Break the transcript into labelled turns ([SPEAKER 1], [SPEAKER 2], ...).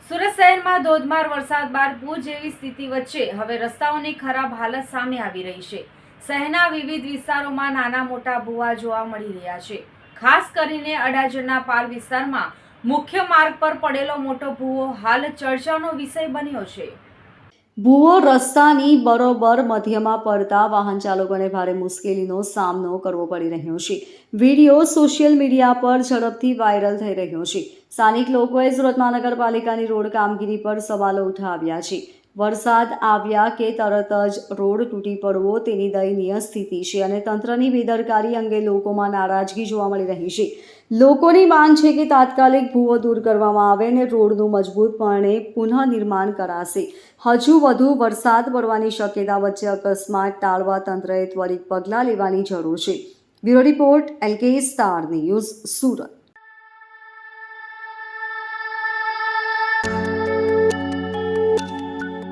[SPEAKER 1] સુરત શહેરમાં ધોધમાર વરસાદ બાદ પૂર જેવી સ્થિતિ વચ્ચે હવે રસ્તાઓની ખરાબ હાલત સામે આવી રહી છે. શહેરના વિવિધ વિસ્તારોમાં નાના મોટા ભૂવા જોવા મળી રહ્યા છે. ખાસ કરીને અડાજણના પાલ વિસ્તારમાં મુખ્ય માર્ગ પર પડેલો મોટો ભૂવો હાલ ચર્ચાનો વિષય બન્યો છે.
[SPEAKER 2] ભૂવો રસ્તાની બરોબર મધ્યમાં પડતા વાહન ચાલકોને ભારે મુશ્કેલીનો સામનો કરવો પડી રહ્યો છે. વિડીયો સોશિયલ મીડિયા પર ઝડપથી વાયરલ થઈ રહ્યો છે. સ્થાનિક લોકોએ સુરત મહાનગરપાલિકાની રોડ કામગીરી પર સવાલો ઉઠાવ્યા છે. વરસાદ આવ્યા કે તરત જ રોડ તૂટી પડવો તેની દયનીય સ્થિતિ છે અને તંત્રની બેદરકારી અંગે લોકોમાં નારાજગી જોવા મળી રહી છે. લોકોની માંગ છે કે તાત્કાલિક ભૂવો દૂર કરવામાં આવે અને રોડનું મજબૂતપણે પુનઃનિર્માણ કરાશે. હજુ વધુ વરસાદ પડવાની શક્યતા વચ્ચે અકસ્માત ટાળવા તંત્રએ ત્વરિત પગલાં લેવાની જરૂર છે. Bureau report LK star news Surat.